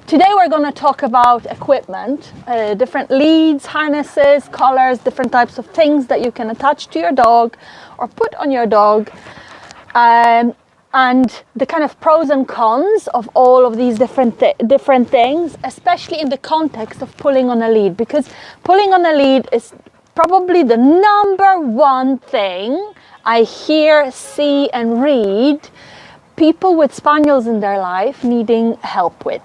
Today we're going to talk about equipment, different leads, harnesses, collars, different types of things that you can attach to your dog or put on your dog, and the kind of pros and cons of all of these different things, especially in the context of pulling on a lead, because pulling on a lead is probably the number one thing I hear, see and read people with spaniels in their life needing help with.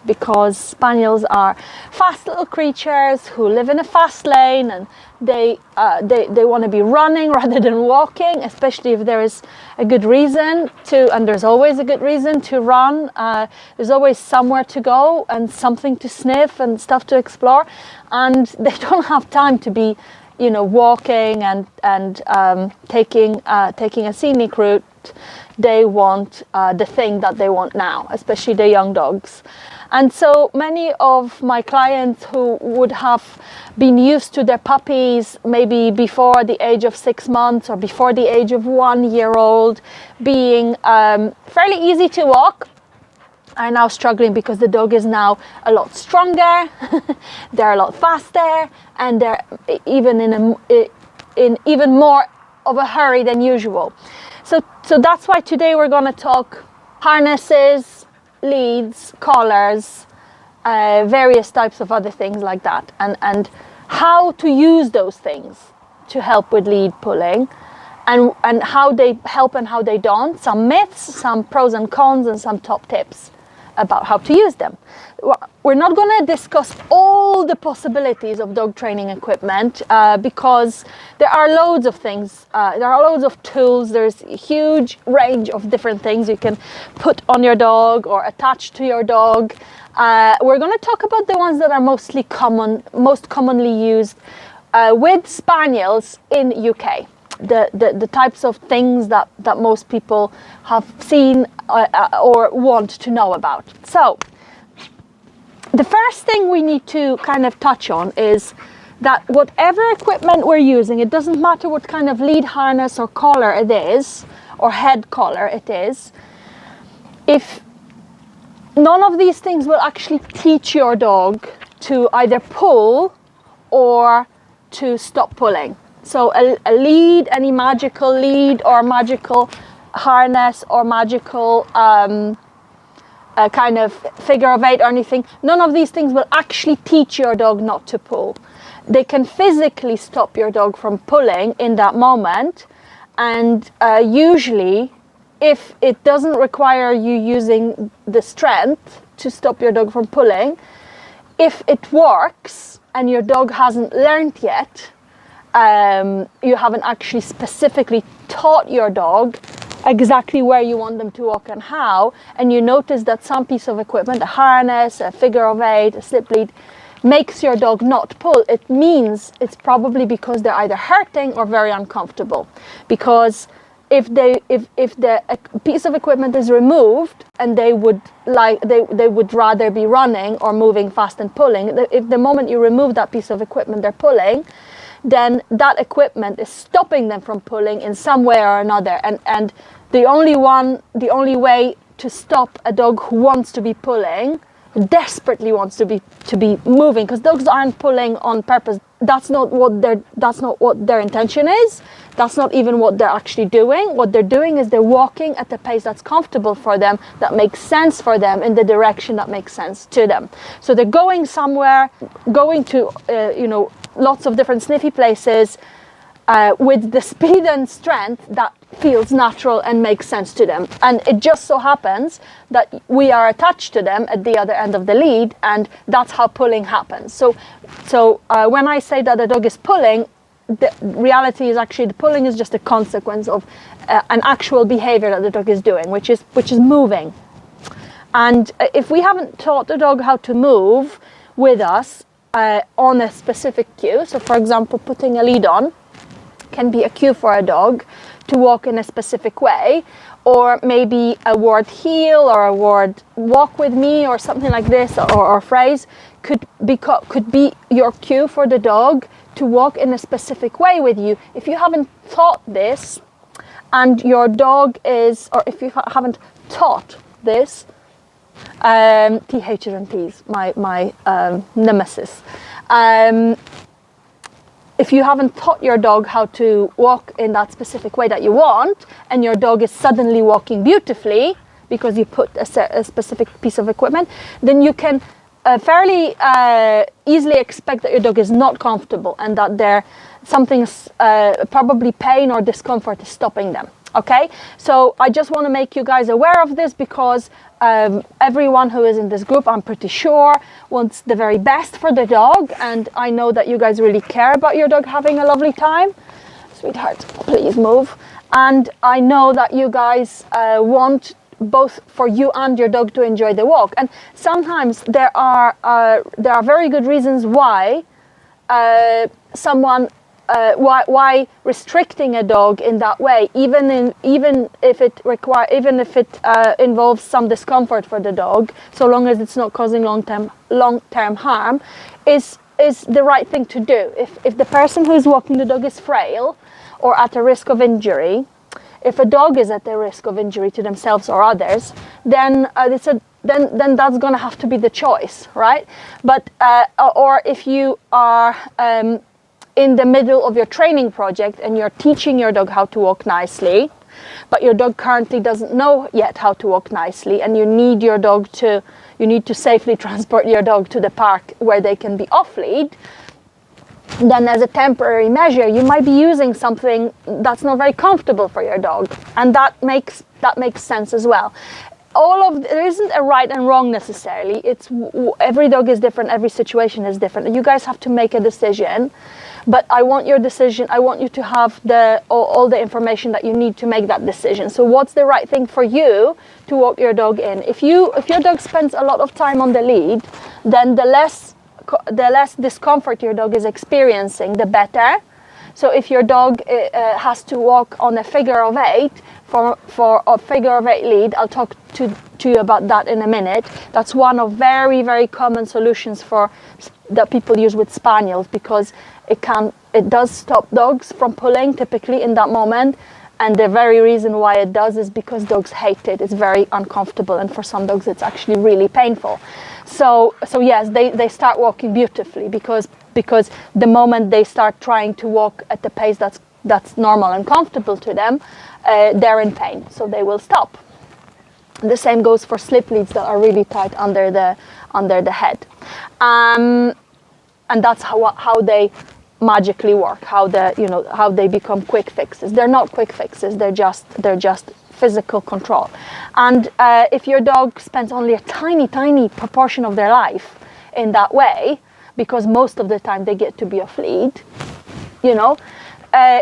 Because spaniels are fast little creatures who live in a fast lane, and they want to be running rather than walking, especially if there is a good reason to, and there's always a good reason to run. There's always somewhere to go and something to sniff and stuff to explore, and they don't have time to be, walking and taking a scenic route. They want the thing that they want now, especially the young dogs. And so many of my clients who would have been used to their puppies maybe before the age of 6 months or before the age of 1 year old being fairly easy to walk are now struggling because the dog is now a lot stronger, they're a lot faster, and they're even in even more of a hurry than usual. So that's why today we're going to talk harnesses, leads, collars, various types of other things like that, and how to use those things to help with lead pulling, and how they help and how they don't, some myths, some pros and cons, and some top tips about how to use them. We're not going to discuss all the possibilities of dog training equipment because there are loads of things, there are loads of tools, there's a huge range of different things you can put on your dog or attach to your dog. We're going to talk about the ones that are most commonly used with spaniels in UK. The types of things that most people have seen or want to know about. So the first thing we need to kind of touch on is that whatever equipment we're using, it doesn't matter what kind of lead harness or collar it is, or head collar it is, if none of these things will actually teach your dog to either pull or to stop pulling. So a lead, any magical lead or magical harness or magical kind of figure of 8 or anything, none of these things will actually teach your dog not to pull. They can physically stop your dog from pulling in that moment, and usually if it doesn't require you using the strength to stop your dog from pulling, if it works and your dog hasn't learned yet, you haven't actually specifically taught your dog exactly where you want them to walk and how, and you notice that some piece of equipment, a harness, a figure of 8, a slip lead, makes your dog not pull, it means it's probably because they're either hurting or very uncomfortable. Because if the piece of equipment is removed and they would rather be running or moving fast and pulling, if the moment you remove that piece of equipment they're pulling, then that equipment is stopping them from pulling in some way or another. And the only way to stop a dog who wants to be pulling, desperately wants to be moving, because dogs aren't pulling on purpose. That's not what their intention is. That's not even what they're actually doing. What they're doing is they're walking at a pace that's comfortable for them, that makes sense for them, in the direction that makes sense to them. So they're going somewhere, going to lots of different sniffy places with the speed and strength that feels natural and makes sense to them. And it just so happens that we are attached to them at the other end of the lead, and that's how pulling happens. So when I say that the dog is pulling, the reality is actually the pulling is just a consequence of an actual behavior that the dog is doing, which is moving. And if we haven't taught the dog how to move with us on a specific cue, so for example putting a lead on can be a cue for a dog to walk in a specific way, or maybe a word heel or a word walk with me or something like this, or phrase could be your cue for the dog to walk in a specific way with you. If you haven't taught this and your dog is, or if you haven't taught this THs and Ts, my nemesis. If you haven't taught your dog how to walk in that specific way that you want, and your dog is suddenly walking beautifully because you put a specific piece of equipment, then you can fairly easily expect that your dog is not comfortable and that something's probably pain or discomfort is stopping them. Okay, so I just want to make you guys aware of this because everyone who is in this group, I'm pretty sure, wants the very best for the dog, and I know that you guys really care about your dog having a lovely time. Sweetheart, please move. And I know that you guys want both for you and your dog to enjoy the walk. And sometimes there are very good reasons why why restricting a dog in that way, even if it involves some discomfort for the dog, so long as it's not causing long-term harm, is the right thing to do. If the person who is walking the dog is frail or at a risk of injury, if a dog is at a risk of injury to themselves or others, then then that's going to have to be the choice, right? But or if you are in the middle of your training project and you're teaching your dog how to walk nicely, but your dog currently doesn't know yet how to walk nicely, and you need to safely transport your dog to the park where they can be off lead, then as a temporary measure you might be using something that's not very comfortable for your dog, and that makes sense as well. There isn't a right and wrong necessarily. Every dog is different, every situation is different, and you guys have to make a decision. But I want your decision. I want you to have all the information that you need to make that decision. So what's the right thing for you to walk your dog in? If your dog spends a lot of time on the lead, then the less discomfort your dog is experiencing, the better. So if your dog has to walk on a figure of 8 for a figure of 8 lead, I'll talk to you about that in a minute. That's one of very, very common solutions that people use with Spaniels, because it does stop dogs from pulling typically in that moment, and the very reason why it does is because dogs hate it. It's very uncomfortable, and for some dogs it's actually really painful. So yes, they start walking beautifully because the moment they start trying to walk at the pace that's normal and comfortable to them, they're in pain, so they will stop. The same goes for slip leads that are really tight under the head, and that's how they magically work. How they become quick fixes. They're not quick fixes. They're just physical control. And if your dog spends only a tiny proportion of their life in that way, because most of the time they get to be off lead,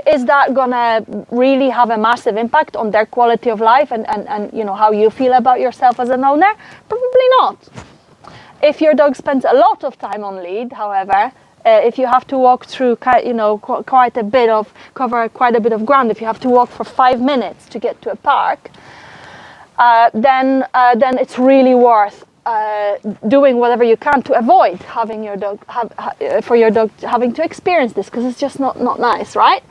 is that gonna really have a massive impact on their quality of life and how you feel about yourself as an owner? Probably not. If your dog spends a lot of time on lead, however, if you have to walk through cover quite a bit of ground, if you have to walk for 5 minutes to get to a park, then it's really worth doing whatever you can to avoid having your dog having to experience this, because it's just not nice, right?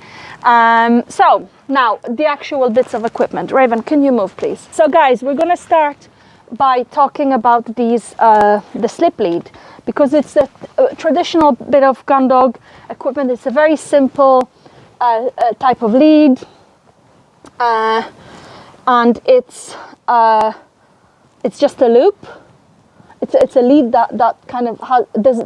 So now the actual bits of equipment. Raven, can you move, please? So guys, we're gonna start by talking about the slip lead, because it's a traditional bit of gun dog equipment. It's a very simple type of lead, and it's just a loop. It's a lead that kind of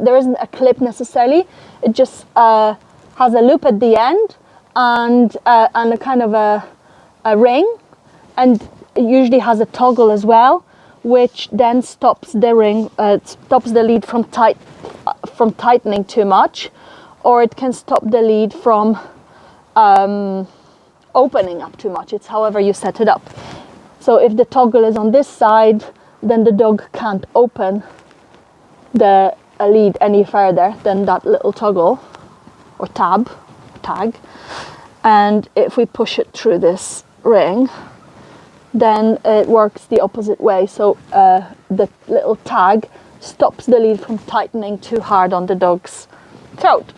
there isn't a clip necessarily. It just has a loop at the end and a kind of a ring, and it usually has a toggle as well, which then stops the lead from tightening too much, or it can stop the lead from opening up too much. It's however you set it up. So if the toggle is on this side, then the dog can't open the lead any further than that little toggle or tag. And if we push it through this ring, then it works the opposite way. So the little tag stops the lead from tightening too hard on the dog's throat.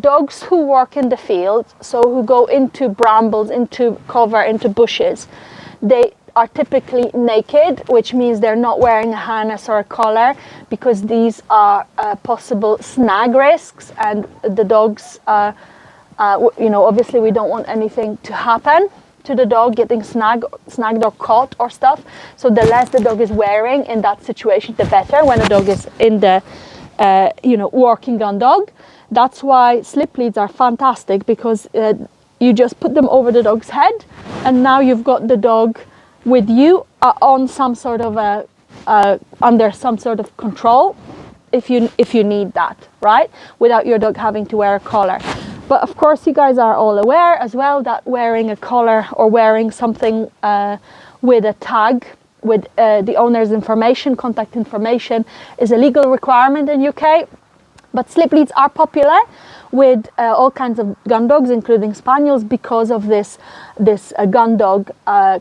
Dogs who work in the field, so who go into brambles, into cover, into bushes, are typically naked, which means they're not wearing a harness or a collar, because these are possible snag risks, and the dogs, obviously we don't want anything to happen to the dog, getting snagged or caught or stuff. So the less the dog is wearing in that situation, the better, when a dog is in the working on dog. That's why slip leads are fantastic, because you just put them over the dog's head, and now you've got the dog with you on some sort of under some sort of control, if you need that, right? Without your dog having to wear a collar. But of course, you guys are all aware as well that wearing a collar or wearing something with a tag with the owner's information, contact information, is a legal requirement in UK. But slip leads are popular with all kinds of gun dogs, including Spaniels, because of this gun dog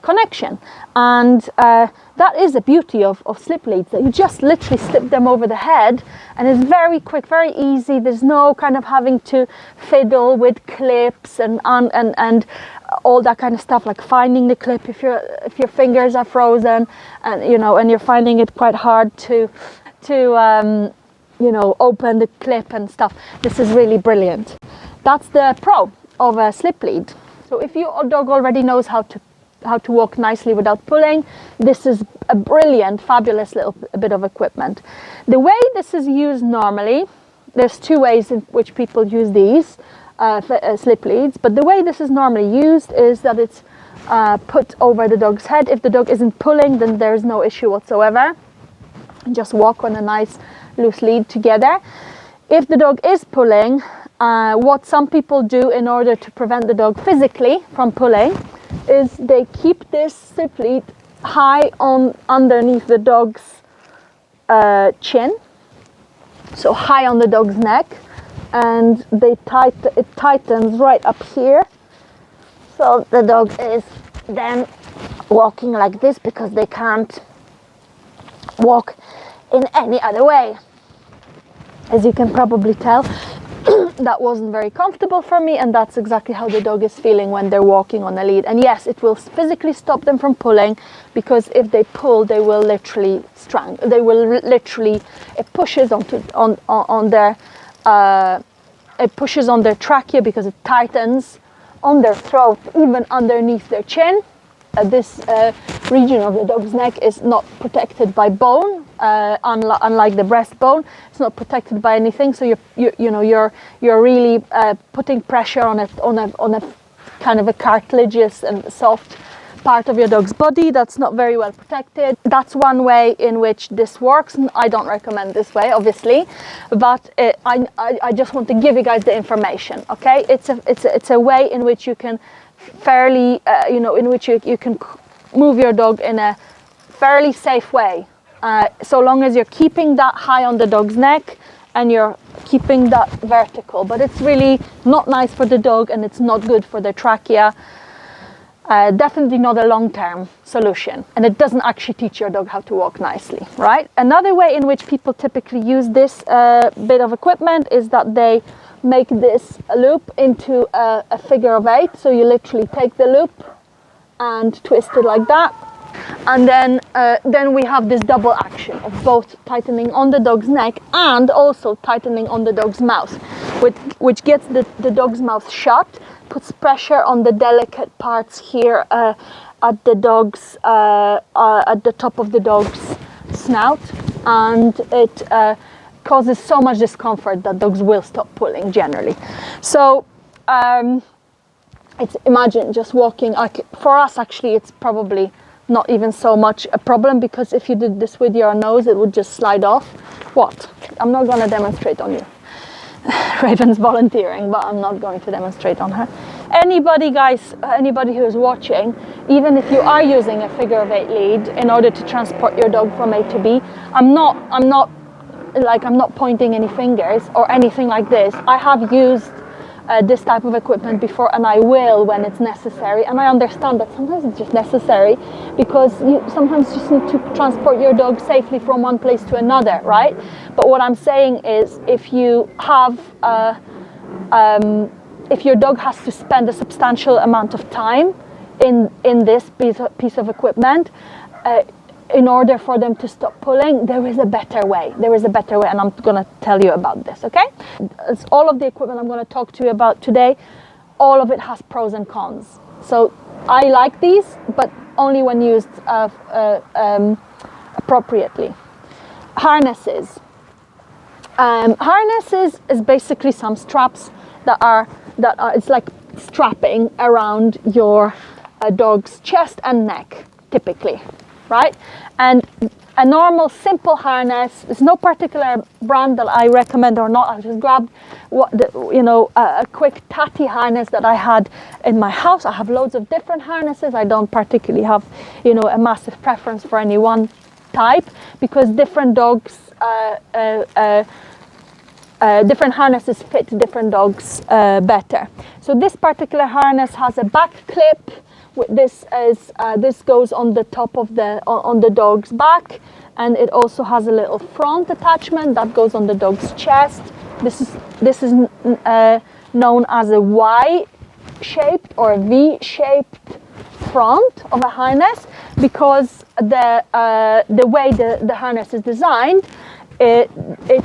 connection. And that is the beauty of slip leads, that you just literally slip them over the head, and it's very quick, very easy. There's no kind of having to fiddle with clips and all that kind of stuff, like finding the clip if your fingers are frozen, and you're finding it quite hard to open the clip and stuff. This is really brilliant. That's the pro of a slip lead. So if your dog already knows how to walk nicely without pulling, this is a brilliant, fabulous little bit of equipment. The way this is used normally, there's two ways in which people use these slip leads, but the way this is normally used is that it's put over the dog's head. If the dog isn't pulling, then there's no issue whatsoever. Just walk on a nice loose lead together. If the dog is pulling, what some people do in order to prevent the dog physically from pulling is they keep this slip lead high on underneath the dog's chin, so high on the dog's neck, and it tightens right up here, so the dog is then walking like this, because they can't walk in any other way. As you can probably tell, that wasn't very comfortable for me, and that's exactly how the dog is feeling when they're walking on a lead. And yes, it will physically stop them from pulling, because if they pull, they will literally strangle. They will literally, it pushes on their trachea, because it tightens on their throat, even underneath their chin. This region of the dog's neck is not protected by bone, unlike the breastbone. It's not protected by anything, so you're really putting pressure on a kind of a cartilaginous and soft part of your dog's body that's not very well protected. That's one way in which this works. I don't recommend this way, obviously, but I just want to give you guys the information. Okay, it's a way in which you can fairly, in which you can move your dog in a fairly safe way, so long as you're keeping that high on the dog's neck and you're keeping that vertical. But it's really not nice for the dog, and it's not good for the trachea. Definitely not a long-term solution, and it doesn't actually teach your dog how to walk nicely, right? Another way in which people typically use this bit of equipment is that they make this loop into a figure of 8. So you literally take the loop and twist it like that, and then we have this double action of both tightening on the dog's neck and also tightening on the dog's mouth, which gets the dog's mouth shut, puts pressure on the delicate parts here at the top of the dog's snout, and it causes so much discomfort that dogs will stop pulling generally. So imagine just walking. For us, actually, it's probably not even so much a problem, because if you did this with your nose, it would just slide off. What? I'm not going to demonstrate on you. Raven's volunteering, but I'm not going to demonstrate on her. Anybody who is watching, even if you are using a figure of 8 lead in order to transport your dog from A to B, I'm not pointing any fingers or anything like this. I have used this type of equipment before, and I will when it's necessary. And I understand that sometimes it's just necessary, because you sometimes just need to transport your dog safely from one place to another, right? But what I'm saying is, if you have if your dog has to spend a substantial amount of time in this piece of equipment, in order for them to stop pulling, there is a better way. There is a better way, and I'm going to tell you about this, okay? It's all of the equipment I'm going to talk to you about today. All of it has pros and cons. So I like these, but only when used appropriately. Harnesses. Harnesses is basically some straps that are it's like strapping around your dog's chest and neck, typically, right? And a normal simple harness, there's no particular brand that I recommend or not. I just grabbed a quick tatty harness that I had in my house. I have loads of different harnesses. I don't particularly have a massive preference for any one type, because different dogs different harnesses fit different dogs better. So this particular harness has a back clip. This goes on the top of on the dog's back, and it also has a little front attachment that goes on the dog's chest. This is known as a Y-shaped or V-shaped front of a harness, because the way the harness is designed, it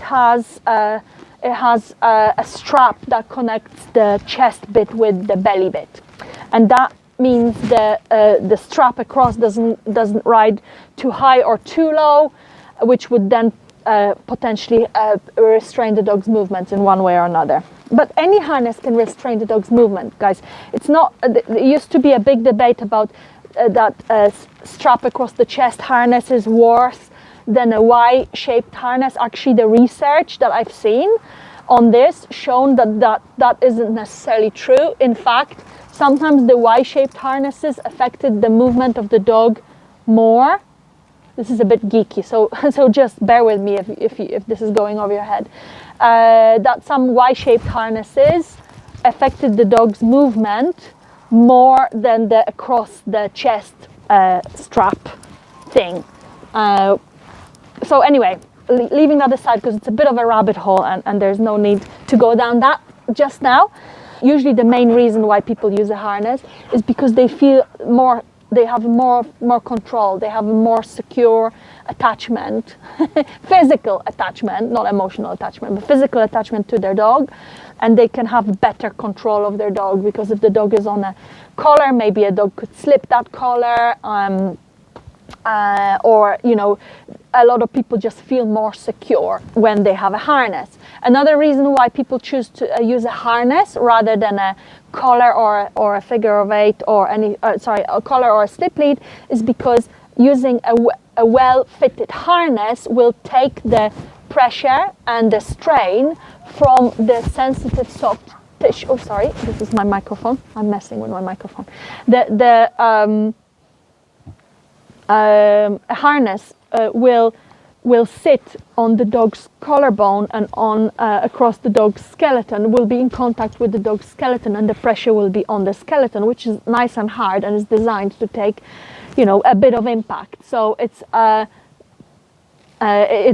has a strap that connects the chest bit with the belly bit, and that means the strap across doesn't ride too high or too low, which would then potentially restrain the dog's movements in one way or another. But any harness can restrain the dog's movement, guys. It's not. There used to be a big debate about that strap across the chest harness is worse than a Y-shaped harness. Actually, the research that I've seen on this shown that isn't necessarily true. In fact, sometimes the Y-shaped harnesses affected the movement of the dog more. This is a bit geeky, so just bear with me if this is going over your head. That some Y-shaped harnesses affected the dog's movement more than the across the chest strap thing. So anyway, leaving that aside, because it's a bit of a rabbit hole and there's no need to go down that just now. Usually the main reason why people use a harness is because they feel they have more control, they have a more secure attachment, physical attachment, not emotional attachment, but physical attachment to their dog, and they can have better control of their dog, because if the dog is on a collar, maybe a dog could slip that collar, or a lot of people just feel more secure when they have a harness. Another reason why people choose to use a harness rather than a collar or a figure of eight or a collar or a slip lead is because using a well-fitted harness will take the pressure and the strain from the sensitive soft tissue. Oh, sorry, this is my microphone. I'm messing with my microphone. A harness will sit on the dog's collarbone and on across the dog's skeleton, will be in contact with the dog's skeleton, and the pressure will be on the skeleton, which is nice and hard and is designed to take, a bit of impact. So it's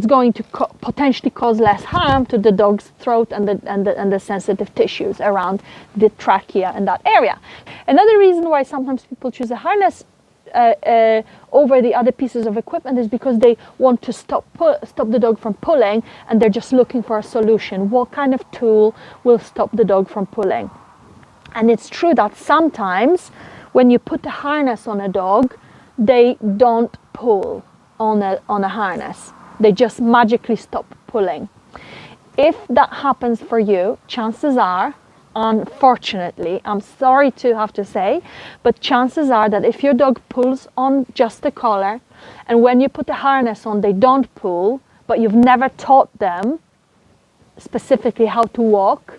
going to potentially cause less harm to the dog's throat and the sensitive tissues around the trachea and that area. Another reason why sometimes people choose a harness over the other pieces of equipment is because they want to stop the dog from pulling, and they're just looking for a solution. What kind of tool will stop the dog from pulling? And it's true that sometimes when you put a harness on a dog, they don't pull on a harness. They just magically stop pulling. If that happens for you, chances are, unfortunately, I'm sorry to have to say, but chances are that if your dog pulls on just the collar, and when you put the harness on they don't pull, but you've never taught them specifically how to walk,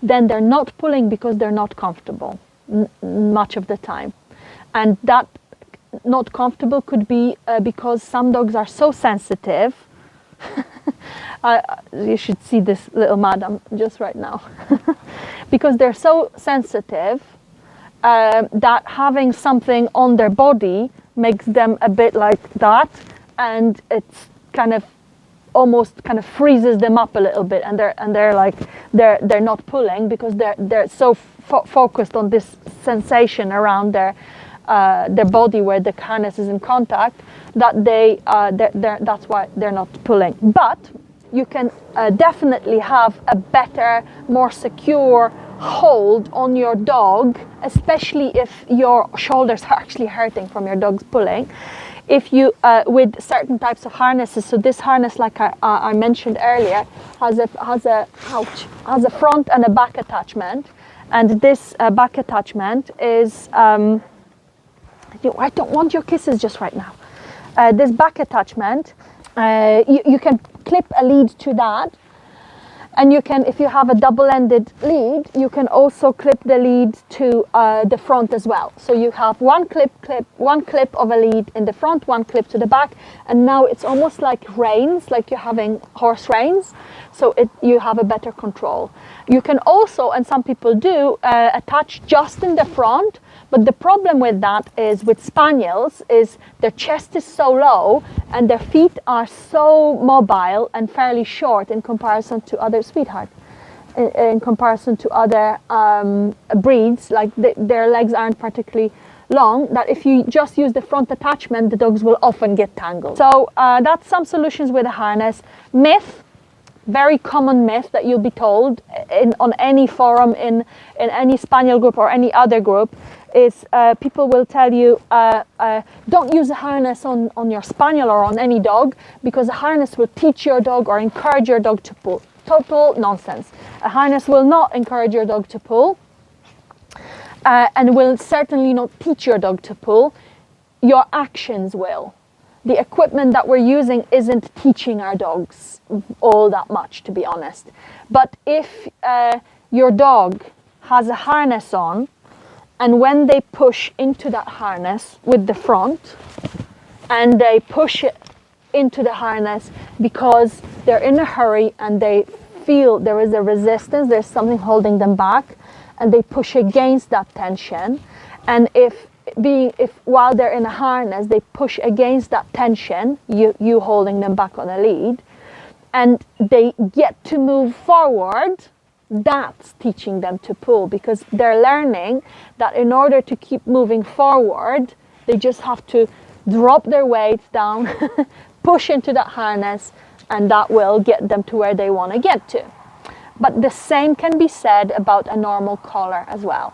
then they're not pulling because they're not comfortable much of the time. And that not comfortable could be because some dogs are so sensitive. You should see this little madam just right now. Because they're so sensitive that having something on their body makes them a bit like that, and it's kind of almost kind of freezes them up a little bit, and they're like they're not pulling because they're so focused on this sensation around their body where the harness is in contact that that's why they're not pulling. But you can definitely have a better, more secure hold on your dog, especially if your shoulders are actually hurting from your dog's pulling. If you, with certain types of harnesses, so this harness, like I mentioned earlier, has a front and a back attachment, and this back attachment is, I don't want your kisses just right now. This back attachment, you can clip a lead to that, and you can, if you have a double-ended lead, you can also clip the lead to the front as well. So you have one clip of a lead in the front, one clip to the back, and now it's almost like reins, like you're having horse reins. So you have a better control. You can also, and some people do, attach just in the front. But the problem with that is with Spaniels is their chest is so low and their feet are so mobile and fairly short in comparison to other in comparison to other breeds, like their legs aren't particularly long, that if you just use the front attachment, the dogs will often get tangled. So that's some solutions with a harness. Myth, very common myth that you'll be told on any forum, in any Spaniel group or any other group, is people will tell you don't use a harness on your Spaniel or on any dog, because a harness will teach your dog or encourage your dog to pull. Total nonsense. A harness will not encourage your dog to pull, and will certainly not teach your dog to pull. Your actions will. The equipment that we're using isn't teaching our dogs all that much, to be honest. But if your dog has a harness on, and when they push into that harness with the front, and they push it into the harness because they're in a hurry and they feel there is a resistance, there's something holding them back, and they push against that tension, and if while they're in a harness they push against that tension, you holding them back on a lead, and they get to move forward, that's teaching them to pull, because they're learning that in order to keep moving forward, they just have to drop their weight down, push into that harness, and that will get them to where they want to get to. But the same can be said about a normal collar as well,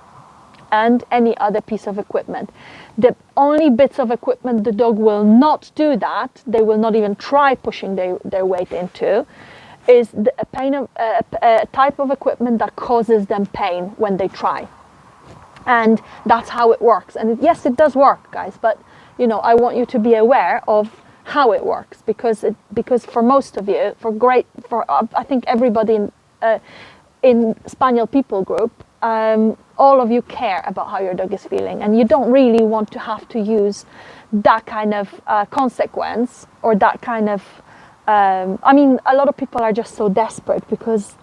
and any other piece of equipment. The only bits of equipment the dog will not do that, they will not even try pushing their weight into, is a type of equipment that causes them pain when they try. And that's how it works. And yes, it does work, guys, but I want you to be aware of how it works, because for most of you, I think everybody in Spaniel People group, all of you care about how your dog is feeling, and you don't really want to have to use that kind of consequence, or that kind of a lot of people are just so desperate because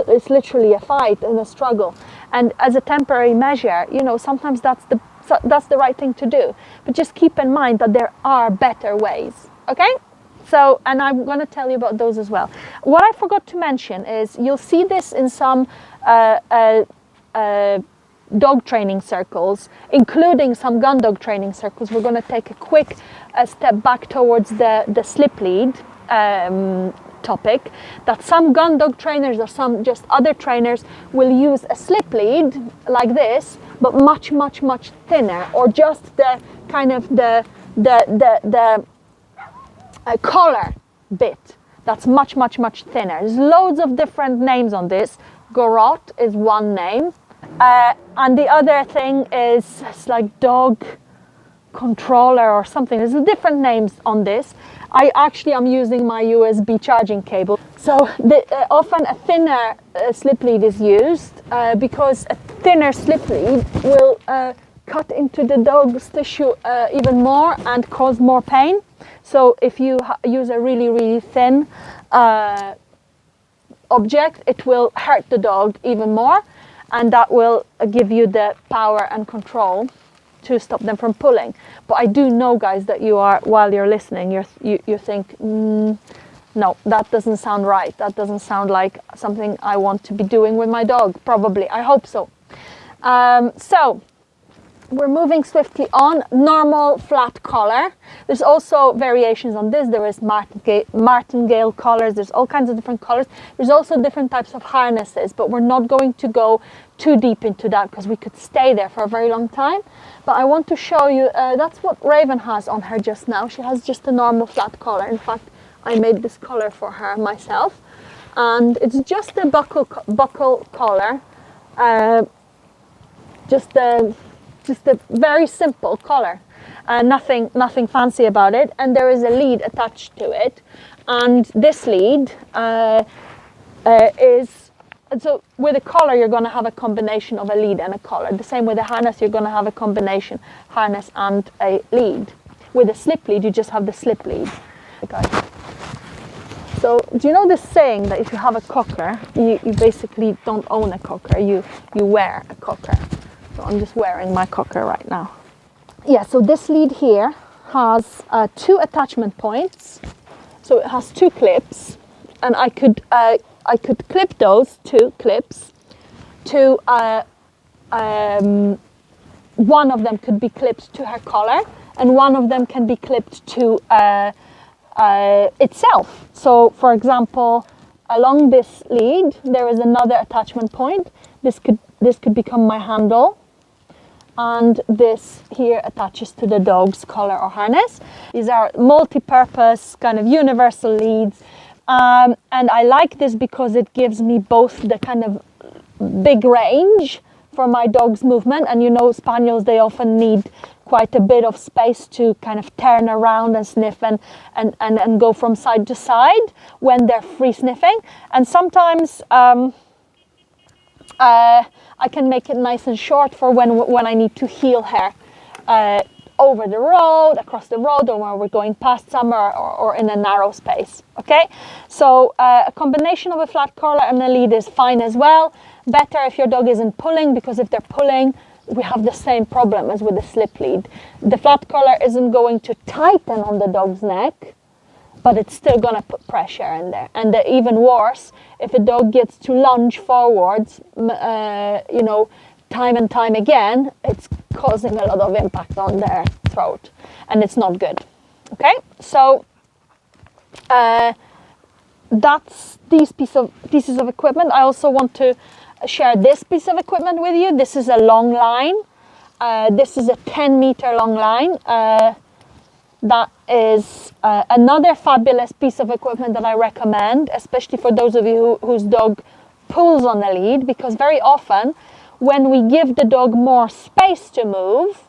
it's literally a fight and a struggle, and as a temporary measure, sometimes that's the right thing to do. But just keep in mind that there are better ways. Okay? So, and I'm going to tell you about those as well. What I forgot to mention is you'll see this in some dog training circles, including some gun dog training circles. We're going to take a quick step back towards the slip lead topic, that some gun dog trainers or some just other trainers will use a slip lead like this, but much, much, much thinner, or just the kind of the collar bit that's much, much, much thinner. There's loads of different names on this. Garrote is one name, and the other thing is it's like dog controller or something. There's different names on this. I actually am using my USB charging cable. So often a thinner slip lead is used because a thinner slip lead will cut into the dog's tissue even more and cause more pain. So if you use a really, really thin object, it will hurt the dog even more, and that will give you the power and control to stop them from pulling. But I do know, guys, that you are, while you're listening, you think, No, that doesn't sound right. That doesn't sound like something I want to be doing with my dog, probably. I hope so. So we're moving swiftly on. Normal flat collar. There's also variations on this. There is martingale collars. There's all kinds of different colors. There's also different types of harnesses, but we're not going to go too deep into that because we could stay there for a very long time. But I want to show you, that's what Raven has on her just now. She has just a normal flat collar. In fact, I made this collar for her myself. And it's just a buckle collar. Just a very simple collar, nothing fancy about it, and there is a lead attached to it, and this lead so with a collar you're going to have a combination of a lead and a collar. The same with a harness, you're going to have a combination harness and a lead. With a slip lead you just have the slip lead. Okay. So do you know this saying that if you have a cocker, you basically don't own a cocker, you wear a cocker? So I'm just wearing my cocker right now. Yeah, so this lead here has 2 attachment points. So it has 2 clips, and I could clip those 2 clips to one of them could be clipped to her collar, and one of them can be clipped to itself. So for example, along this lead there is another attachment point. This could become my handle, and this here attaches to the dog's collar or harness. These are multi-purpose kind of universal leads, and I like this because it gives me both the kind of big range for my dog's movement, and you know Spaniels, they often need quite a bit of space to kind of turn around and sniff and go from side to side when they're free sniffing, and sometimes I can make it nice and short for when I need to heel her over the road, across the road, or when we're going past somewhere or in a narrow space. Okay, so a combination of a flat collar and a lead is fine as well. Better if your dog isn't pulling, because if they're pulling, we have the same problem as with the slip lead. The flat collar isn't going to tighten on the dog's neck, but it's still going to put pressure in there. And even worse, if a dog gets to lunge forwards, time and time again, it's causing a lot of impact on their throat, and it's not good. Okay, so that's these pieces of equipment. I also want to share this piece of equipment with you. This is a long line. This is a 10-meter long line. That is another fabulous piece of equipment that I recommend, especially for those of you whose dog pulls on the lead, because very often when we give the dog more space to move,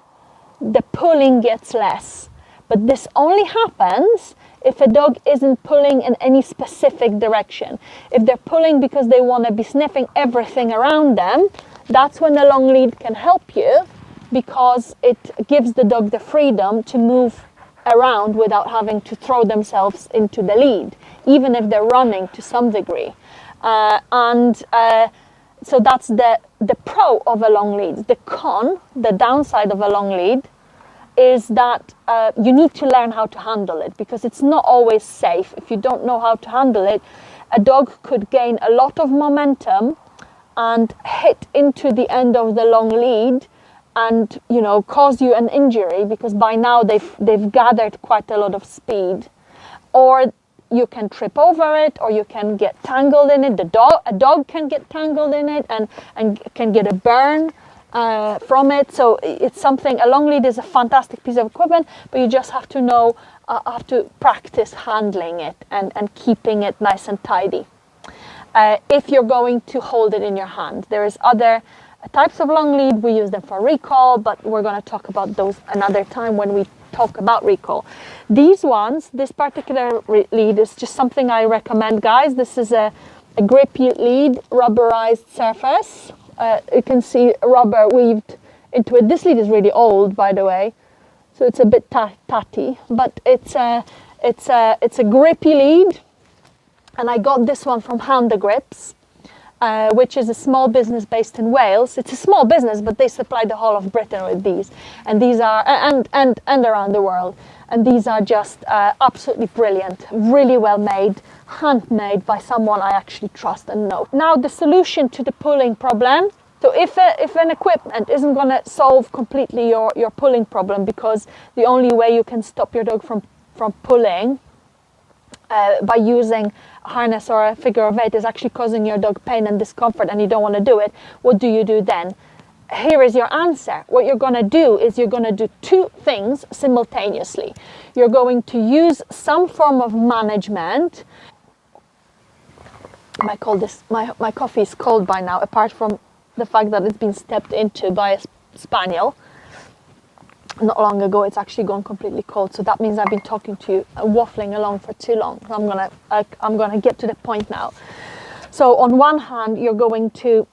the pulling gets less. But this only happens if a dog isn't pulling in any specific direction. If they're pulling because they want to be sniffing everything around them, that's when the long lead can help you, because it gives the dog the freedom to move around without having to throw themselves into the lead, even if they're running to some degree. So that's the pro of a long lead. The con, the downside of a long lead, is that you need to learn how to handle it, because it's not always safe. If you don't know how to handle it, a dog could gain a lot of momentum and hit into the end of the long lead and cause you an injury, because by now they've gathered quite a lot of speed. Or you can trip over it, or you can get tangled in it. A dog can get tangled in it and can get a burn from it. So it's something, a long lead is a fantastic piece of equipment, but you just have to know, have to practice handling it and keeping it nice and tidy. If you're going to hold it in your hand. There is other types of long lead. We use them for recall, but we're going to talk about those another time when we talk about recall. These ones, this particular lead is just something I recommend, guys. This is a grippy lead, rubberized surface. You can see rubber weaved into it. This lead is really old, by the way, so it's a bit tatty, but it's a grippy lead, and I got this one from Hand the Grips. which is a small business based in Wales. It's a small business, but they supply the whole of Britain with these, and these are and around the world. And these are just absolutely brilliant, really well made, handmade by someone I actually trust and know. Now the solution to the pulling problem. So if an equipment isn't going to solve completely your pulling problem, because the only way you can stop your dog from pulling by using a harness or a figure of eight is actually causing your dog pain and discomfort, and you don't want to do it, what do you do then? Here is your answer. What you're going to do is you're going to do two things simultaneously. You're going to use some form of management. My coffee is cold by now, apart from the fact that it's been stepped into by a Spaniel. Not long ago, it's actually gone completely cold. So that means I've been talking to you, waffling along for too long. I'm gonna get to the point now. So on one hand, you're going to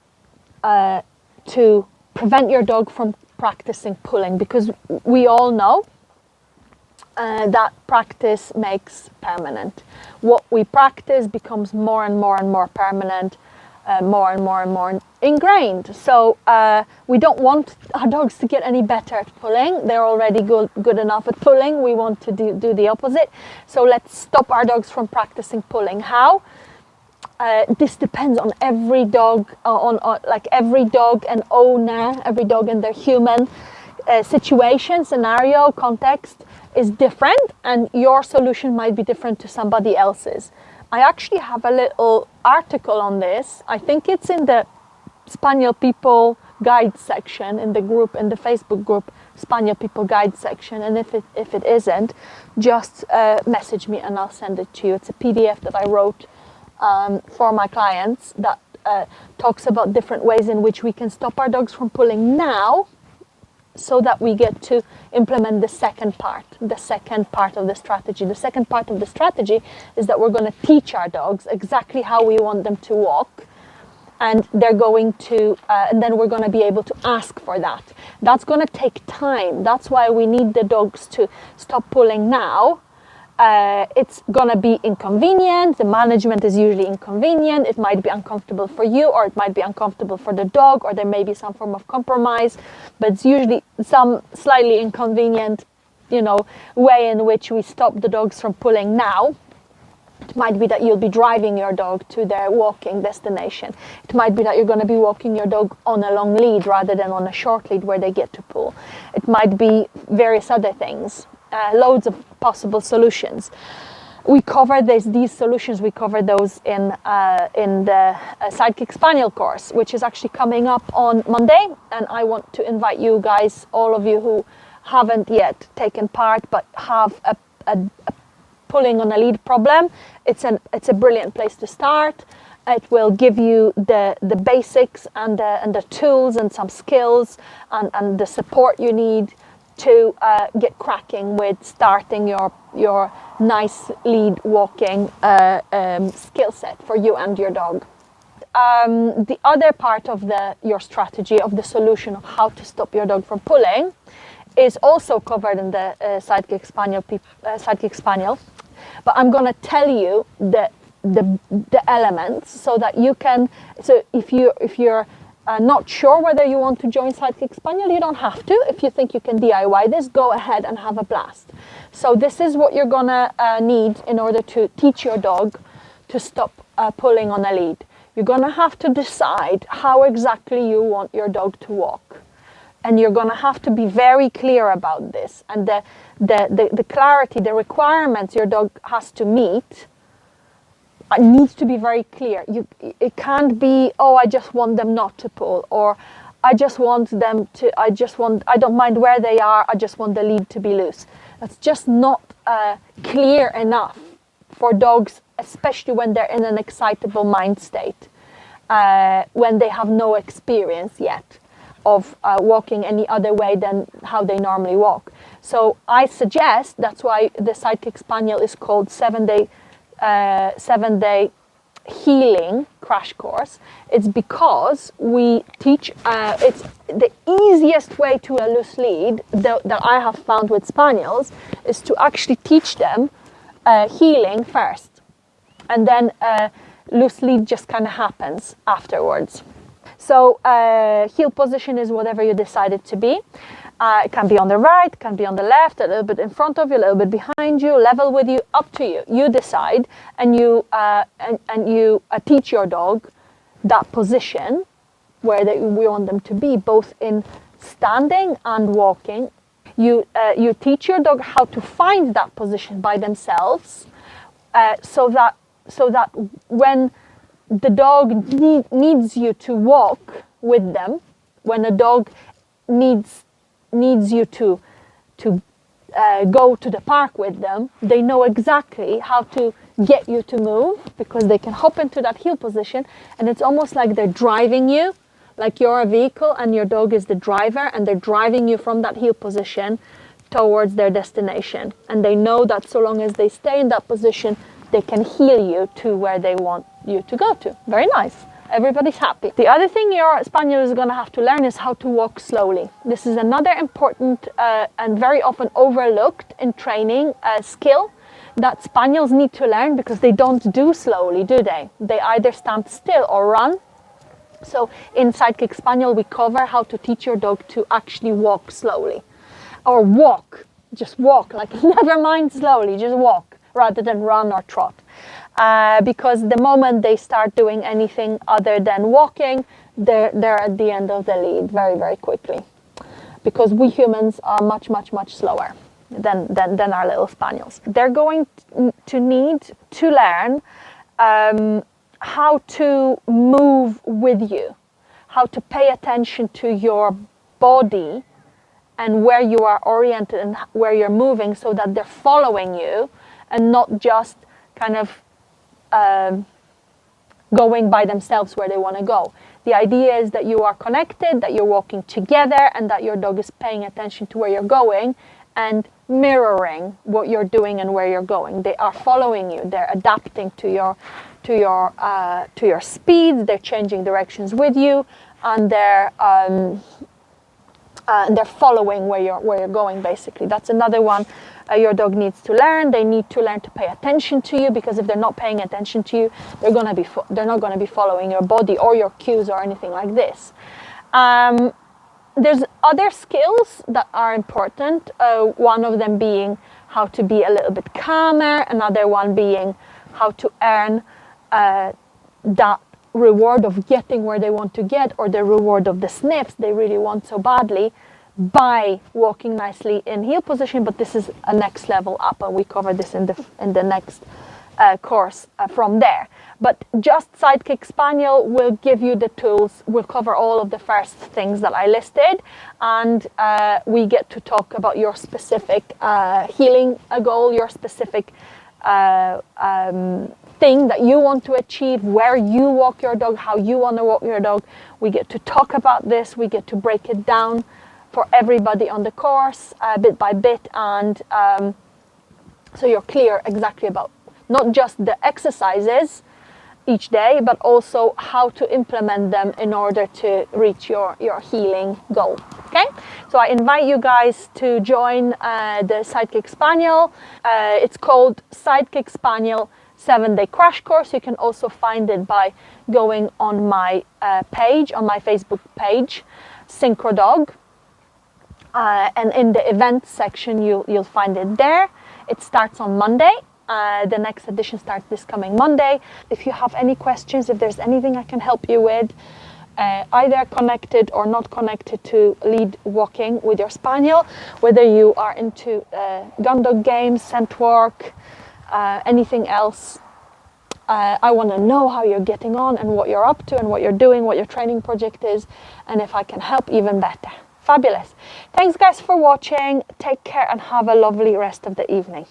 prevent your dog from practicing pulling, because we all know that practice makes permanent. What we practice becomes more and more and more permanent, more and more and more ingrained. So we don't want our dogs to get any better at pulling. They're already good enough at pulling. We want to do the opposite. So let's stop our dogs from practicing pulling. How? This depends on every dog, like every dog and owner, every dog and their human situation, scenario, context is different, and your solution might be different to somebody else's. I actually have a little article on this. I think it's in the Spaniel People Guide section in the Facebook group Spaniel People Guide section, and if it isn't, just message me and I'll send it to you. It's a PDF that I wrote for my clients that talks about different ways in which we can stop our dogs from pulling now, so that we get to implement the second part of the strategy. The second part of the strategy is that we're going to teach our dogs exactly how we want them to walk, and they're going to, and then we're going to be able to ask for that. That's going to take time. That's why we need the dogs to stop pulling now. It's going to be inconvenient. The management is usually inconvenient. It might be uncomfortable for you, or it might be uncomfortable for the dog, or there may be some form of compromise, but it's usually some slightly inconvenient, way in which we stop the dogs from pulling now. It might be that you'll be driving your dog to their walking destination. It might be that you're going to be walking your dog on a long lead rather than on a short lead where they get to pull. It might be various other things. Loads of possible solutions. We cover these solutions. We cover those in the Sidekick Spaniel course, which is actually coming up on Monday. And I want to invite you guys, all of you who haven't yet taken part but have a pulling on a lead problem. It's a brilliant place to start. It will give you the basics and the tools and some skills and the support you need to get cracking with starting your nice lead walking skill set for you and your dog. The other part of your strategy, of the solution of how to stop your dog from pulling, is also covered in the Sidekick Spaniel. But I'm going to tell you the elements so that you can. So if you're not sure whether you want to join Sidekick Spaniel, you don't have to. If you think you can DIY this, go ahead and have a blast. So this is what you're gonna need in order to teach your dog to stop pulling on a lead. You're gonna have to decide how exactly you want your dog to walk. And you're gonna have to be very clear about this. And the clarity, the requirements your dog has to meet needs to be very clear. It can't be, I just want them not to pull, or I don't mind where they are, I just want the lead to be loose. That's just not clear enough for dogs, especially when they're in an excitable mind state, when they have no experience yet of walking any other way than how they normally walk. So I suggest, that's why the Sidekick Spaniel is called 7-day healing crash course. It's because we teach, it's the easiest way to a loose lead that I have found with Spaniels is to actually teach them healing first. And then Loose lead just kind of happens afterwards. So heel position is whatever you decide it to be. It can be on the right, can be on the left, a little bit in front of you, a little bit behind you, level with you, up to you. You decide, and you teach your dog that position where we want them to be, both in standing and walking. You teach your dog how to find that position by themselves, so that when the dog needs you to walk with them, when a dog needs you to go to the park with them, they know exactly how to get you to move, because they can hop into that heel position, and it's almost like they're driving you, like you're a vehicle and your dog is the driver, and they're driving you from that heel position towards their destination. And they know that so long as they stay in that position, they can heel you to where they want you to go to. Very nice. Everybody's happy. The other thing your Spaniel is going to have to learn is how to walk slowly. This is another important and very often overlooked in training skill that Spaniels need to learn, because they don't do slowly, do they? They either stand still or run. So in Sidekick Spaniel, we cover how to teach your dog to actually walk slowly. Or walk, just walk, like never mind slowly, just walk, rather than run or trot. Because the moment they start doing anything other than walking, they're at the end of the lead very, very quickly. Because we humans are much, much, much slower than our little Spaniels. They're going to need to learn how to move with you, how to pay attention to your body and where you are oriented and where you're moving, so that they're following you and not just kind of going by themselves where they want to go. The idea is that you are connected, that you're walking together, and that your dog is paying attention to where you're going and mirroring what you're doing and where you're going. They are following you. They're adapting to your speed. They're changing directions with you, and they're following where you're going. Basically, that's another one your dog needs to learn. They need to learn to pay attention to you, because if they're not paying attention to you, they're not going to be following your body or your cues or anything like this. There's other skills that are important. One of them being how to be a little bit calmer. Another one being how to earn that reward of getting where they want to get, or the reward of the sniffs they really want so badly, by walking nicely in heel position. But this is a next level up, and we cover this in the next course from there. But just Sidekick Spaniel will give you the tools. We'll cover all of the first things that I listed, and we get to talk about your specific healing goal, your specific thing that you want to achieve, where you walk your dog, how you want to walk your dog. We get to talk about this. We get to break it down for everybody on the course, bit by bit, and so you're clear exactly about not just the exercises each day, but also how to implement them in order to reach your healing goal. Okay, so I invite you guys to join the Sidekick Spaniel. It's called Sidekick Spaniel 7-Day Crash Course. You can also find it by going on my page, on my Facebook page, Synchro Dog, and in the events section you'll find it there. It starts on Monday. The next edition starts this coming Monday. If you have any questions, if there's anything I can help you with, either connected or not connected to lead walking with your Spaniel, whether you are into gun dog games, scent work, anything else, I want to know how you're getting on and what you're up to and what you're doing, what your training project is, and if I can help, even better. Fabulous. Thanks guys for watching. Take care and have a lovely rest of the evening.